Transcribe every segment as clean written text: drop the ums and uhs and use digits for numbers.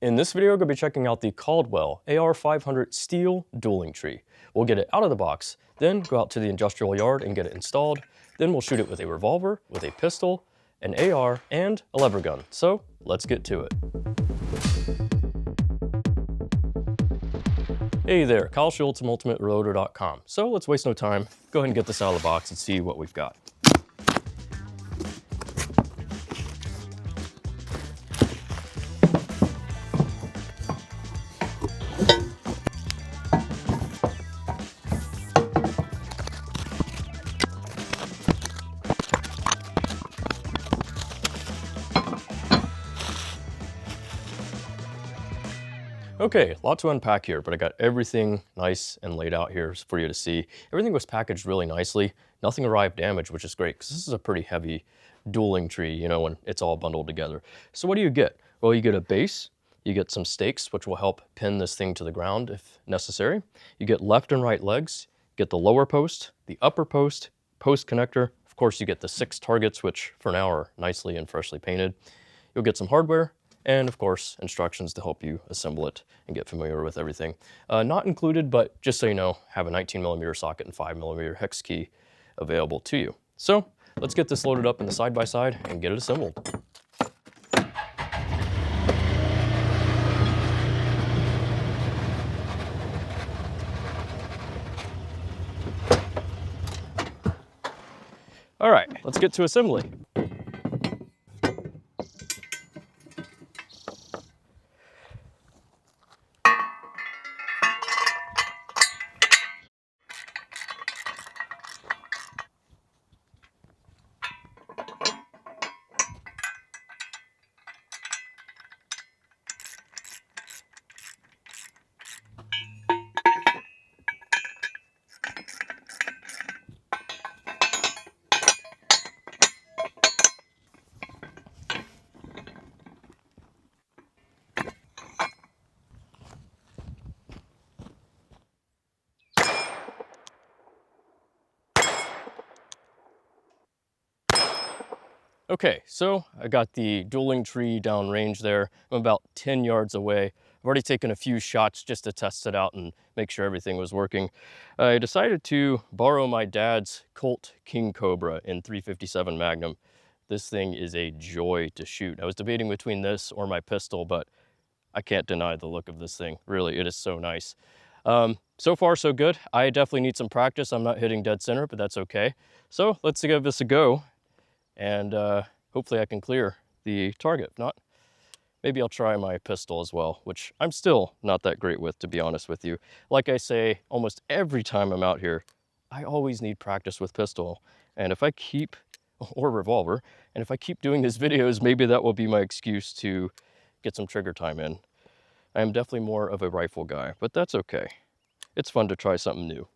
In this video, we're going to be checking out the Caldwell AR500 steel dueling tree. We'll get it out of the box, then go out to the industrial yard and get it installed. Then we'll shoot it with a revolver, with a pistol, an AR, and a lever gun. So let's get to it. Hey there, Kyle Schultz from UltimateReloader.com. So let's waste no time, go ahead and get this out of the box and see what we've got. Okay, a lot to unpack here, but I got everything nice and laid out here for you to see. Everything was packaged really nicely. Nothing arrived damaged, which is great, because this is a pretty heavy dueling tree, you know, when it's all bundled together. So what do you get? Well, you get a base, you get some stakes, which will help pin this thing to the ground if necessary. You get left and right legs, you get the lower post, the upper post, post connector. Of course, you get the 6 targets, which for now are nicely and freshly painted. You'll get some hardware, and of course, instructions to help you assemble it and get familiar with everything. Not included, but just so you know, have a 19mm socket and 5mm hex key available to you. So let's get this loaded up in the side-by-side and get it assembled. All right, let's get to assembly. Okay, so I got the dueling tree down range there. I'm about 10 yards away. I've already taken a few shots just to test it out and make sure everything was working. I decided to borrow my dad's Colt King Cobra in 357 Magnum. This thing is a joy to shoot. I was debating between this or my pistol, but I can't deny the look of this thing. Really, it is so nice. So far, so good. I definitely need some practice. I'm not hitting dead center, but that's okay. So let's give this a go. And hopefully I can clear the target. If not, maybe I'll try my pistol as well, which I'm still not that great with, to be honest with you. Like I say, almost every time I'm out here, I always need practice with pistol. And if I keep, or revolver, and if I keep doing these videos, maybe that will be my excuse to get some trigger time in. I am definitely more of a rifle guy, but that's okay. It's fun to try something new.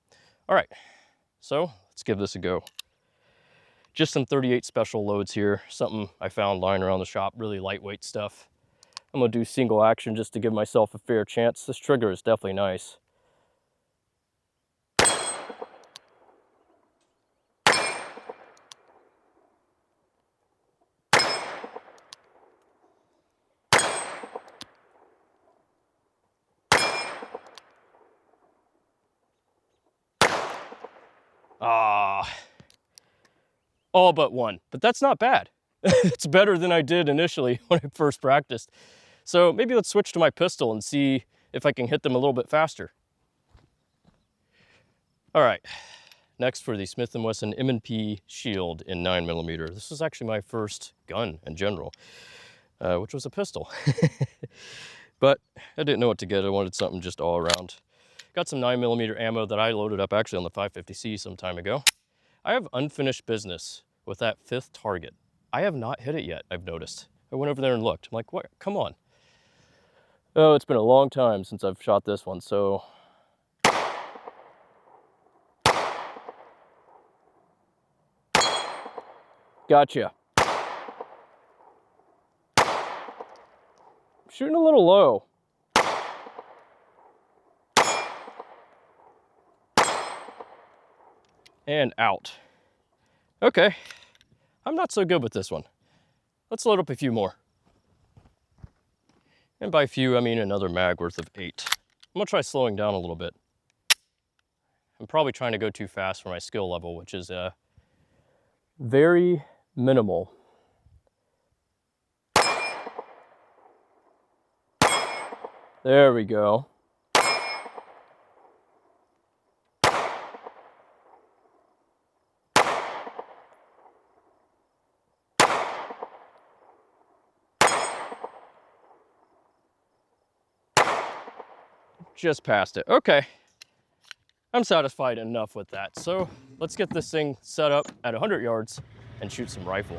All right, so let's give this a go. Just some 38 special loads here, something I found lying around the shop, really lightweight stuff. I'm gonna do single action just to give myself a fair chance. This trigger is definitely nice. All but one, but that's not bad. It's better than I did initially when I first practiced. So maybe let's switch to my pistol and see if I can hit them a little bit faster. All right, next for the Smith & Wesson M&P Shield in 9mm. This was actually my first gun in general, which was a pistol. But I didn't know what to get. I wanted something just all around. Got some 9mm ammo that I loaded up actually on the 550C some time ago. I have unfinished business with that 5th target. I have not hit it yet, I've noticed. I went over there and looked. I'm like, what? Come on. Oh, it's been a long time since I've shot this one, so. Gotcha. Shooting a little low. And out. Okay, I'm not so good with this one. Let's load up a few more. And by few, I mean another mag worth of 8. I'm gonna try slowing down a little bit. I'm probably trying to go too fast for my skill level, which is very minimal. There we go. Just past it. Okay. I'm satisfied enough with that. So let's get this thing set up at 100 yards and shoot some rifle.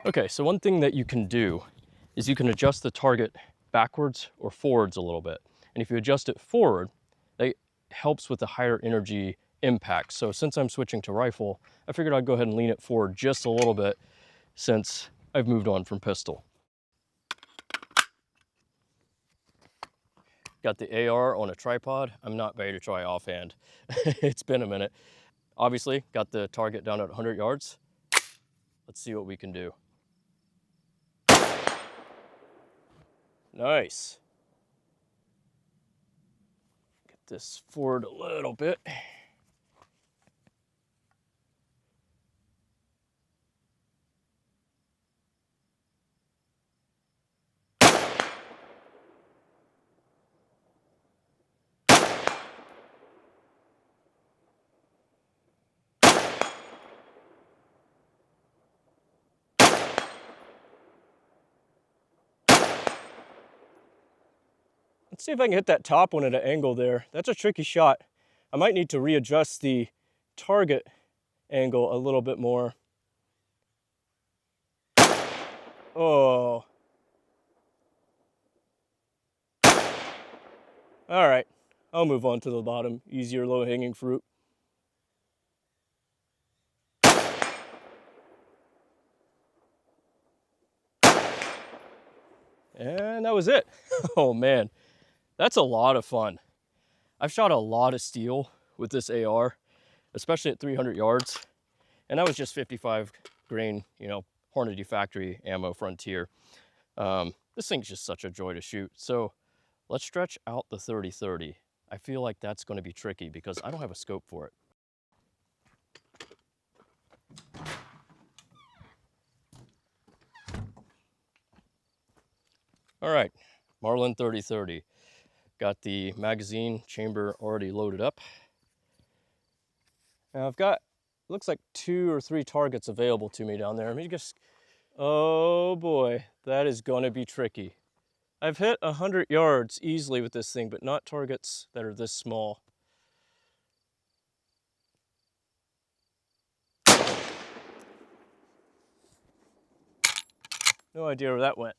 Okay, so one thing that you can do is you can adjust the target backwards or forwards a little bit. And if you adjust it forward, that helps with the higher energy impact. So since I'm switching to rifle, I figured I'd go ahead and lean it forward just a little bit since I've moved on from pistol. Got the AR on a tripod. I'm not ready to try offhand. It's been a minute. Obviously, got the target down at 100 yards. Let's see what we can do. Nice. Get this forward a little bit. Let's see if I can hit that top one at an angle there. That's a tricky shot. I might need to readjust the target angle a little bit more. Oh. All right, I'll move on to the bottom. Easier low-hanging fruit. And that was it. Oh man, that's a lot of fun. I've shot a lot of steel with this AR, especially at 300 yards. And that was just 55 grain, you know, Hornady factory ammo Frontier. This thing's just such a joy to shoot. So let's stretch out the 30-30. I feel like that's going to be tricky because I don't have a scope for it. All right, Marlin 30-30. Got the magazine chamber already loaded up. Now I've got, looks like 2 or 3 targets available to me down there. Let me just, oh boy, that is gonna be tricky. I've hit 100 yards easily with this thing, but not targets that are this small. No idea where that went.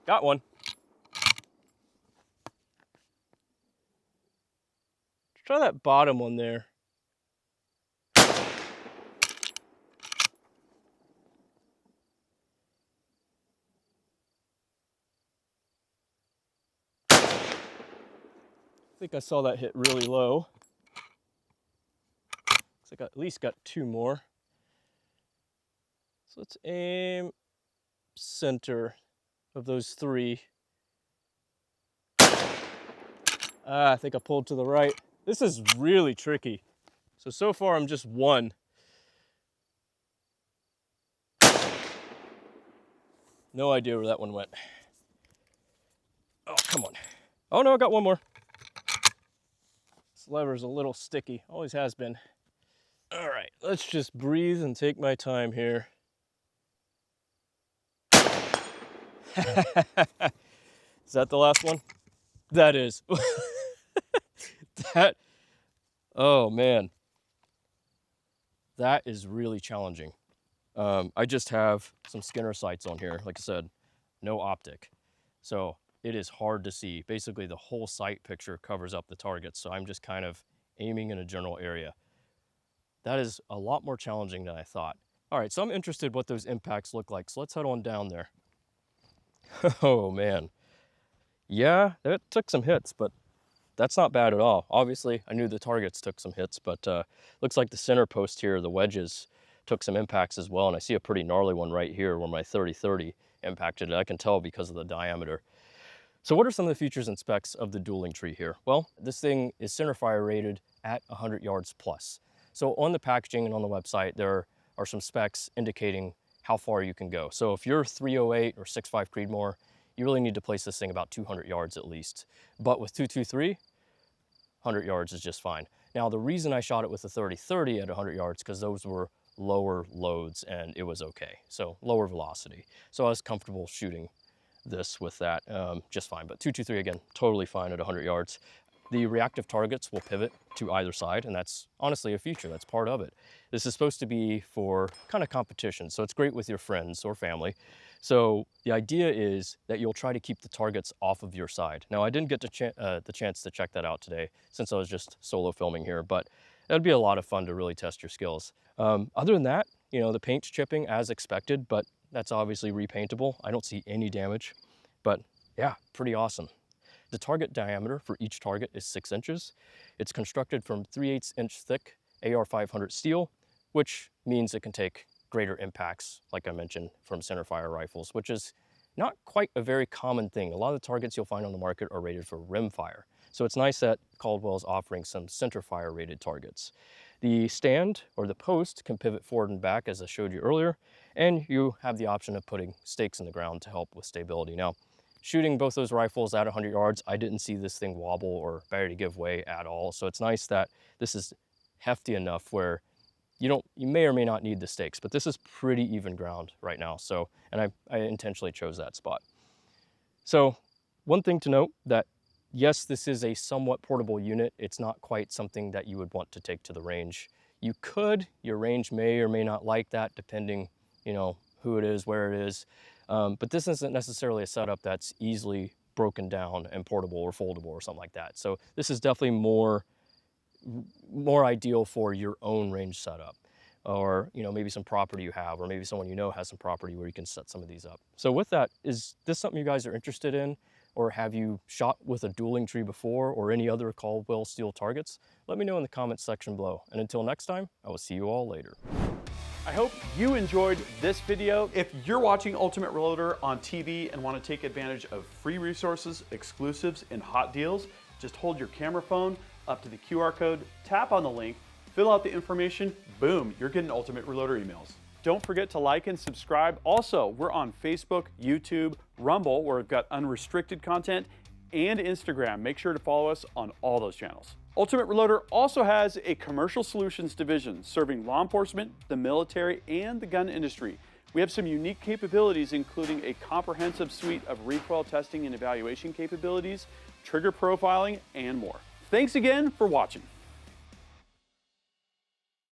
Got one. Try that bottom one there. I think I saw that hit really low. Looks like I at least got 2 more. So let's aim center of those 3. I think I pulled to the right. This is really tricky. So far I'm just 1. No idea where that one went. Oh, come on. Oh no, I got 1 more. This lever's a little sticky, always has been. All right, let's just breathe and take my time here. Is that the last one? That is. That, oh man. That is really challenging. I just have some Skinner sights on here. Like I said, no optic. So it is hard to see. Basically the whole sight picture covers up the target. So I'm just kind of aiming in a general area. That is a lot more challenging than I thought. All right, so I'm interested what those impacts look like. So let's head on down there. Oh man. Yeah, it took some hits, but that's not bad at all. Obviously, I knew the targets took some hits, but looks like the center post here, the wedges, took some impacts as well. And I see a pretty gnarly one right here where my 30-30 impacted it. I can tell because of the diameter. So what are some of the features and specs of the dueling tree here? Well, this thing is centerfire rated at 100 yards plus. So on the packaging and on the website, there are some specs indicating how far you can go. So if you're 308 or 6.5 Creedmoor, you really need to place this thing about 200 yards at least. But with 223, 100 yards is just fine. Now, the reason I shot it with the 30-30 at 100 yards, because those were lower loads and it was okay. So lower velocity. So I was comfortable shooting this with that just fine. But 223, again, totally fine at 100 yards. The reactive targets will pivot to either side, and that's honestly a feature, that's part of it. This is supposed to be for kind of competition, so it's great with your friends or family. So the idea is that you'll try to keep the targets off of your side. Now, I didn't get the chance to check that out today since I was just solo filming here, but that'd be a lot of fun to really test your skills. Other than that, you know, the paint's chipping as expected, but that's obviously repaintable. I don't see any damage, but yeah, pretty awesome. The target diameter for each target is 6 inches. It's constructed from 3/8 inch thick AR500 steel, which means it can take greater impacts, like I mentioned, from centerfire rifles, which is not quite a very common thing. A lot of the targets you'll find on the market are rated for rimfire. So it's nice that Caldwell is offering some centerfire rated targets. The stand or the post can pivot forward and back, as I showed you earlier, and you have the option of putting stakes in the ground to help with stability. Now, shooting both those rifles at 100 yards, I didn't see this thing wobble or battery give way at all. So it's nice that this is hefty enough where you may or may not need the stakes, but this is pretty even ground right now. So, and I intentionally chose that spot. So one thing to note that yes, this is a somewhat portable unit. It's not quite something that you would want to take to the range. You could, your range may or may not like that depending, you know, who it is, where it is. But this isn't necessarily a setup that's easily broken down and portable or foldable or something like that. So this is definitely more ideal for your own range setup, or you know, maybe some property you have, or maybe someone you know has some property where you can set some of these up. So with that, is this something you guys are interested in, or have you shot with a dueling tree before or any other Caldwell steel targets? Let me know in the comments section below. And until next time, I will see you all later. I hope you enjoyed this video. If you're watching Ultimate Reloader on TV and want to take advantage of free resources, exclusives, and hot deals, just hold your camera phone up to the QR code, tap on the link, fill out the information, boom, you're getting Ultimate Reloader emails. Don't forget to like and subscribe. Also, we're on Facebook, YouTube, Rumble, where we've got unrestricted content, and Instagram. Make sure to follow us on all those channels. Ultimate Reloader also has a commercial solutions division serving law enforcement, the military, and the gun industry. We have some unique capabilities, including a comprehensive suite of recoil testing and evaluation capabilities, trigger profiling, and more. Thanks again for watching.